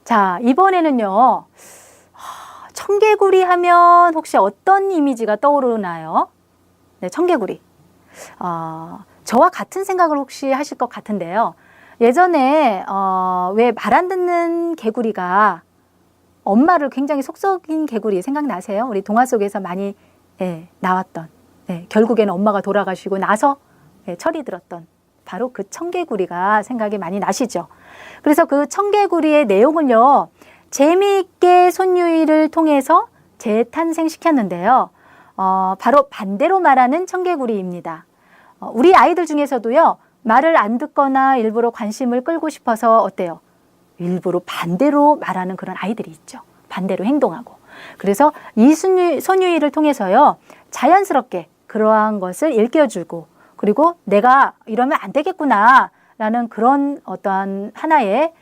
자, 이번에는요. 청개구리 하면 혹시 어떤 이미지가 떠오르나요? 네, 청개구리. 저와 같은 생각을 혹시 하실 것 같은데요. 예전에 왜 말 안 듣는 개구리가 엄마를 굉장히 속썩인 개구리 생각나세요? 우리 동화 속에서 많이 나왔던, 결국에는 엄마가 돌아가시고 나서 철이 들었던 바로 그 청개구리가 생각이 많이 나시죠. 그래서 그 청개구리의 내용을요, 재미있게 손유이를 통해서 재탄생시켰는데요. 바로 반대로 말하는 청개구리입니다. 우리 아이들 중에서도요, 말을 안 듣거나 일부러 관심을 끌고 싶어서 어때요? 일부러 반대로 말하는 그런 아이들이 있죠. 반대로 행동하고. 그래서 이 손유이를 통해서요, 자연스럽게 그러한 것을 일깨워주고, 그리고 내가 이러면 안 되겠구나 라는 그런 어떠한 하나의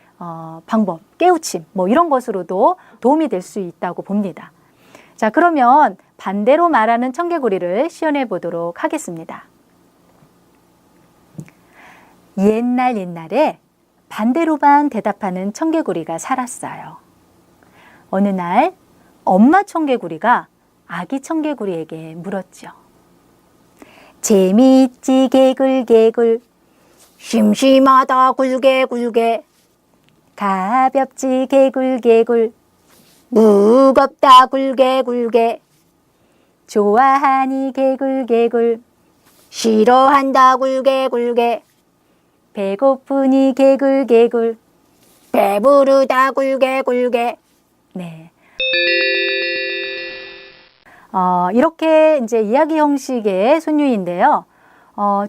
방법, 깨우침, 뭐 이런 것으로도 도움이 될 수 있다고 봅니다. 자, 그러면 반대로 말하는 청개구리를 시연해 보도록 하겠습니다. 옛날에 반대로만 대답하는 청개구리가 살았어요. 어느 날 엄마 청개구리가 아기 청개구리에게 물었죠. 재미있지 개굴개굴, 심심하다 굴개굴개, 가볍지 개굴개굴, 무겁다 굴개굴개, 좋아하니 개굴개굴, 싫어한다 굴개굴개, 배고프니 개굴개굴, 배부르다 굴개굴개. 네. 이렇게 이제 이야기 형식의 손유이인데요.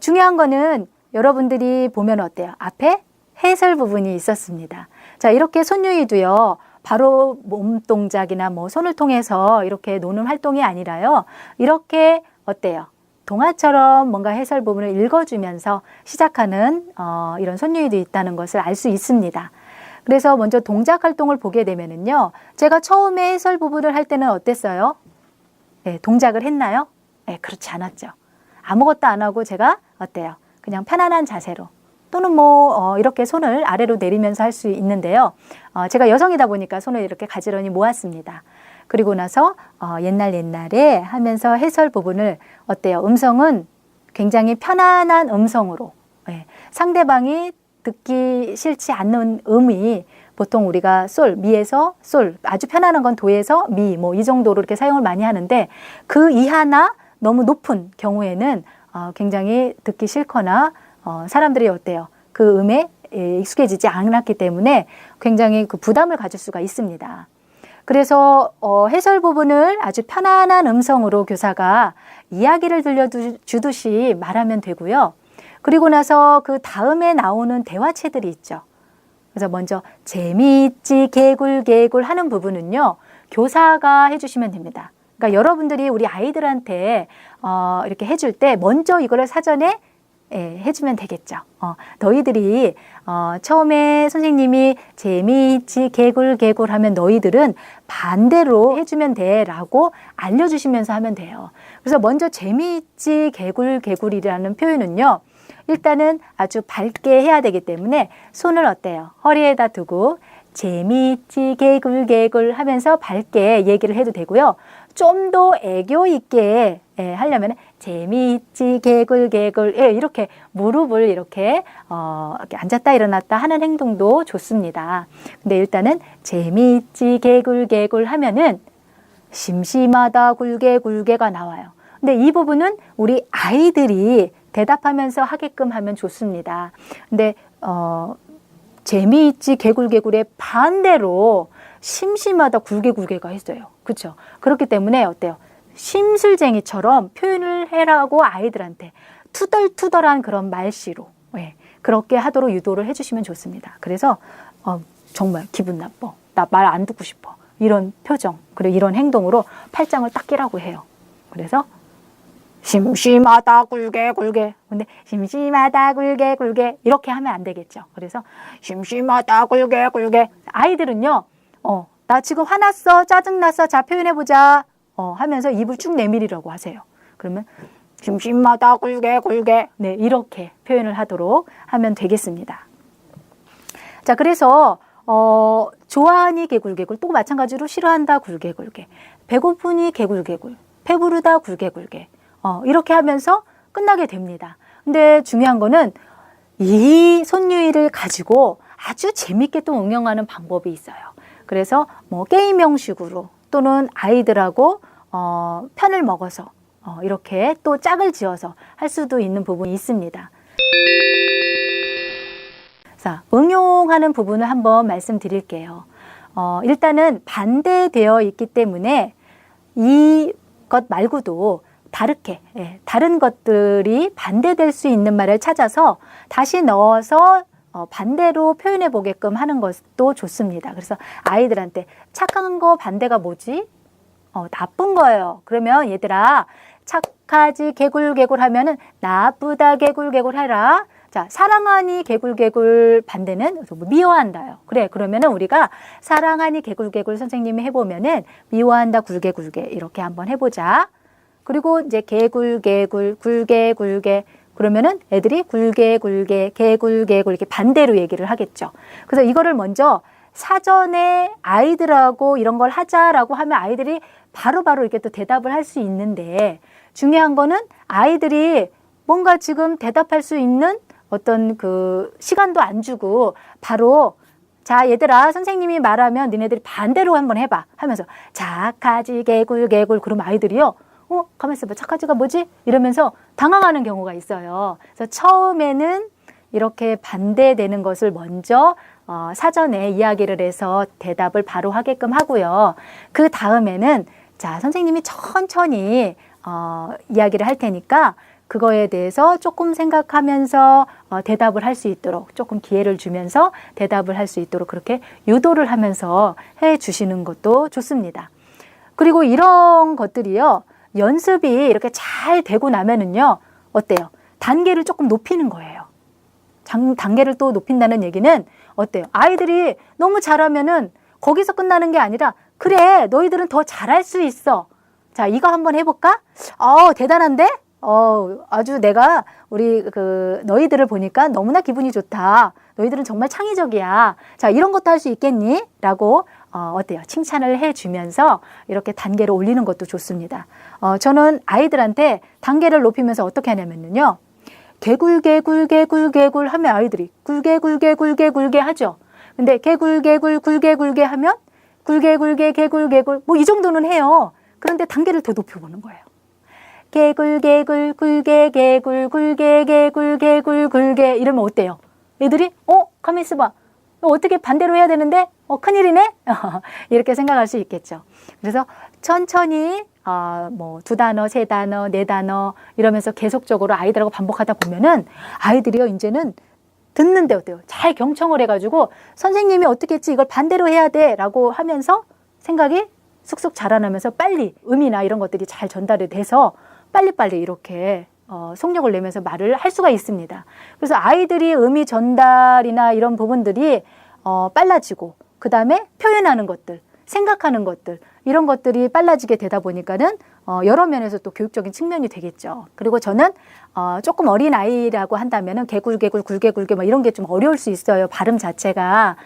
중요한 거는 여러분들이 보면 어때요? 앞에 해설 부분이 있었습니다. 자, 이렇게 손유이도요, 바로 몸 동작이나 뭐 손을 통해서 이렇게 노는 활동이 아니라요, 이렇게 어때요? 동화처럼 뭔가 해설 부분을 읽어주면서 시작하는 이런 손유이도 있다는 것을 알 수 있습니다. 그래서 먼저 동작 활동을 보게 되면은요, 제가 처음에 해설 부분을 할 때는 어땠어요? 네, 동작을 했나요? 네, 그렇지 않았죠. 아무것도 안 하고 제가 어때요? 그냥 편안한 자세로 또는 뭐 이렇게 손을 아래로 내리면서 할 수 있는데요. 제가 여성이다 보니까 손을 이렇게 가지런히 모았습니다. 그리고 나서 옛날에 하면서 해설 부분을 어때요? 음성은 굉장히 편안한 음성으로, 상대방이 듣기 싫지 않는 음이 보통 우리가 솔, 미에서 솔, 아주 편안한 건 도에서 미, 뭐 이 정도로 이렇게 사용을 많이 하는데, 그 이하나 너무 높은 경우에는 굉장히 듣기 싫거나 사람들이 어때요? 그 음에 익숙해지지 않았기 때문에 굉장히 그 부담을 가질 수가 있습니다. 그래서 해설 부분을 아주 편안한 음성으로 교사가 이야기를 들려주듯이 말하면 되고요. 그리고 나서 그 다음에 나오는 대화체들이 있죠. 그래서 먼저 재미있지 개굴개굴 하는 부분은요, 교사가 해주시면 됩니다. 그러니까 여러분들이 우리 아이들한테 이렇게 해줄 때 먼저 이거를 사전에 해주면 되겠죠. 너희들이 처음에 선생님이 재미있지 개굴개굴 하면 너희들은 반대로 해주면 돼 라고 알려주시면서 하면 돼요. 그래서 먼저 재미있지 개굴개굴이라는 표현은요, 일단은 아주 밝게 해야 되기 때문에 손을 어때요? 허리에다 두고 재미있지 개굴개굴 하면서 밝게 얘기를 해도 되고요. 좀 더 애교 있게 하려면 재미있지 개굴개굴, 이렇게 무릎을 이렇게 앉았다 일어났다 하는 행동도 좋습니다. 근데 일단은 재미있지 개굴개굴 하면은 심심하다 굴개굴개가 나와요. 근데 이 부분은 우리 아이들이 대답하면서 하게끔 하면 좋습니다. 근데 재미있지 개굴개굴의 반대로 심심하다 굴개굴개가 있어요. 그렇죠? 그렇기 때문에 어때요? 심술쟁이처럼 표현을 해라고 아이들한테 투덜투덜한 그런 말씨로 그렇게 하도록 유도를 해주시면 좋습니다. 그래서 정말 기분 나빠, 나 말 안 듣고 싶어, 이런 표정, 그리고 이런 행동으로 팔짱을 딱 끼라고 해요. 그래서 심심하다 굴개굴개, 근데 심심하다 굴개굴개 이렇게 하면 안 되겠죠. 그래서 심심하다 굴개굴개, 아이들은요, 나 지금 화났어, 짜증났어, 자 표현해보자 하면서 입을 쭉 내밀으라고 하세요. 그러면 심심하다 굴개굴개, 네, 이렇게 표현을 하도록 하면 되겠습니다. 자, 그래서 좋아하니 개굴개굴, 또 마찬가지로 싫어한다 굴개굴개, 배고프니 개굴개굴, 배부르다 굴개굴개, 이렇게 하면서 끝나게 됩니다. 근데 중요한 거는 이 손유의를 가지고 아주 재밌게 또 응용하는 방법이 있어요. 그래서 뭐 게임 형식으로 또는 아이들하고 편을 먹어서 이렇게 또 짝을 지어서 할 수도 있는 부분이 있습니다. 자, 응용하는 부분을 한번 말씀드릴게요. 일단은 반대되어 있기 때문에 이것 말고도 다른 것들이 반대될 수 있는 말을 찾아서 다시 넣어서 반대로 표현해 보게끔 하는 것도 좋습니다. 그래서 아이들한테 착한 거 반대가 뭐지? 나쁜 거예요. 그러면 얘들아, 착하지 개굴개굴 하면은 나쁘다 개굴개굴 해라. 자, 사랑하니 개굴개굴 반대는 미워한다요. 그래, 그러면은 우리가 사랑하니 개굴개굴 선생님이 해보면은 미워한다 굴개굴개 이렇게 한번 해보자. 그리고 이제 개굴개굴 굴개굴개 그러면은 애들이 굴개굴개 개굴개굴 이렇게 반대로 얘기를 하겠죠. 그래서 이거를 먼저 사전에 아이들하고 이런 걸 하자라고 하면 아이들이 바로바로 이렇게 또 대답을 할 수 있는데, 중요한 거는 아이들이 뭔가 지금 대답할 수 있는 어떤 그 시간도 안 주고 바로 자, 얘들아, 선생님이 말하면 니네들이 반대로 한번 해봐 하면서 착하지 개굴개굴 그러면 아이들이요, 가만 있어봐, 착하지가 뭐지? 이러면서 당황하는 경우가 있어요. 그래서 처음에는 이렇게 반대되는 것을 먼저 사전에 이야기를 해서 대답을 바로 하게끔 하고요. 그 다음에는 자, 선생님이 천천히 이야기를 할 테니까 그거에 대해서 조금 생각하면서 대답을 할 수 있도록 조금 기회를 주면서 대답을 할 수 있도록 그렇게 유도를 하면서 해 주시는 것도 좋습니다. 그리고 이런 것들이요, 연습이 이렇게 잘 되고 나면은요, 어때요? 단계를 조금 높이는 거예요. 단계를 또 높인다는 얘기는 어때요? 아이들이 너무 잘하면은 거기서 끝나는 게 아니라 그래, 너희들은 더 잘할 수 있어. 자, 이거 한번 해볼까? 대단한데? 아주 내가 우리 너희들을 보니까 너무나 기분이 좋다. 너희들은 정말 창의적이야. 자, 이런 것도 할 수 있겠니? 라고 어때요? 칭찬을 해주면서 이렇게 단계를 올리는 것도 좋습니다. 저는 아이들한테 단계를 높이면서 어떻게 하냐면요, 개굴개굴개굴개굴 하면 아이들이 굴개굴개굴개굴개 하죠. 근데 개굴개굴 굴개굴개 하면 굴개굴개 개굴개굴 뭐 이 정도는 해요. 그런데 단계를 더 높여보는 거예요. 개굴개굴 굴개개굴 굴개개굴 개굴 굴개 이러면 어때요? 애들이 가만히 있어봐, 어떻게 반대로 해야 되는데 큰일이네? 이렇게 생각할 수 있겠죠. 그래서 천천히 뭐 2단어, 3단어, 4단어 이러면서 계속적으로 아이들하고 반복하다 보면은 아이들이요, 이제는 듣는데 어때요? 잘 경청을 해가지고 선생님이 어떻게 했지? 이걸 반대로 해야 돼 라고 하면서 생각이 쑥쑥 자라나면서 빨리 의미나 이런 것들이 잘 전달이 돼서 빨리빨리 이렇게 속력을 내면서 말을 할 수가 있습니다. 그래서 아이들이 의미 전달이나 이런 부분들이 빨라지고, 그 다음에 표현하는 것들, 생각하는 것들, 이런 것들이 빨라지게 되다 보니까는 여러 면에서 또 교육적인 측면이 되겠죠. 그리고 저는 조금 어린 아이라고 한다면은 개굴개굴 굴개굴개 뭐 이런 게 좀 어려울 수 있어요. 발음 자체가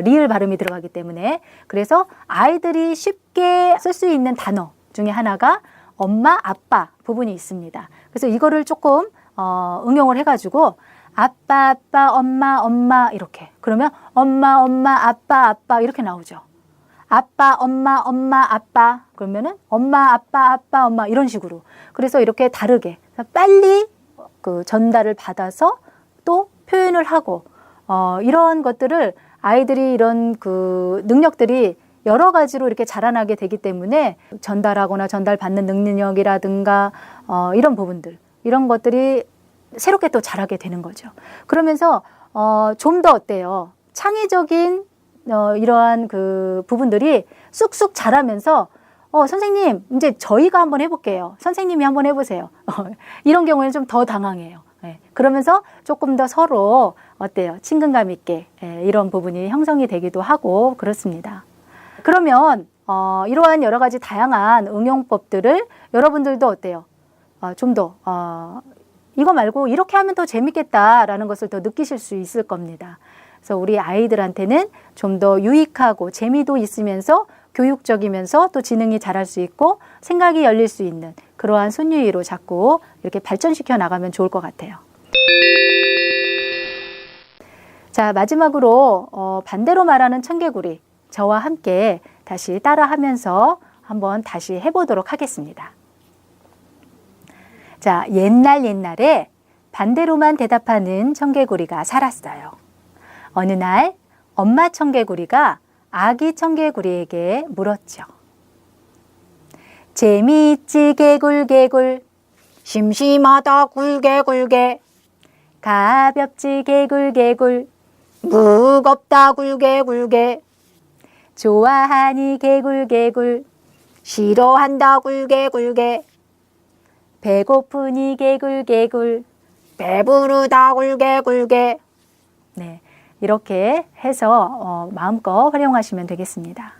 리을 발음이 들어가기 때문에. 그래서 아이들이 쉽게 쓸 수 있는 단어 중에 하나가 엄마, 아빠 부분이 있습니다. 그래서 이거를 조금 응용을 해가지고 아빠, 아빠, 엄마, 엄마 이렇게. 그러면 엄마, 엄마, 아빠, 아빠 이렇게 나오죠. 아빠, 엄마, 엄마, 아빠 그러면은 엄마, 아빠, 아빠, 엄마 이런 식으로. 그래서 이렇게 다르게 빨리 전달을 받아서 또 표현을 하고 이런 것들을 아이들이 이런 능력들이 여러 가지로 이렇게 자라나게 되기 때문에 전달하거나 전달받는 능력이라든가 이런 부분들, 이런 것들이 새롭게 또 자라게 되는 거죠. 그러면서 좀 더 어때요? 창의적인 이러한 부분들이 쑥쑥 자라면서 선생님, 이제 저희가 한번 해볼게요. 선생님이 한번 해보세요. 이런 경우에는 좀 더 당황해요. 그러면서 조금 더 서로 어때요? 친근감 있게 이런 부분이 형성이 되기도 하고 그렇습니다. 그러면 이러한 여러 가지 다양한 응용법들을 여러분들도 어때요? 좀 더 이거 말고 이렇게 하면 더 재밌겠다라는 것을 더 느끼실 수 있을 겁니다. 그래서 우리 아이들한테는 좀 더 유익하고 재미도 있으면서 교육적이면서 또 지능이 자랄 수 있고 생각이 열릴 수 있는 그러한 손유이로 자꾸 이렇게 발전시켜 나가면 좋을 것 같아요. 자, 마지막으로 반대로 말하는 청개구리, 저와 함께 다시 따라하면서 한번 다시 해보도록 하겠습니다. 자, 옛날에 반대로만 대답하는 청개구리가 살았어요. 어느 날 엄마 청개구리가 아기 청개구리에게 물었죠. 재미있지 개굴개굴, 심심하다 굴개굴개, 가볍지 개굴개굴, 무겁다 굴개굴개, 좋아하니 개굴개굴, 싫어한다 굴개굴개, 배고프니 개굴개굴, 배부르다 굴개굴개. 네, 이렇게 해서 마음껏 활용하시면 되겠습니다.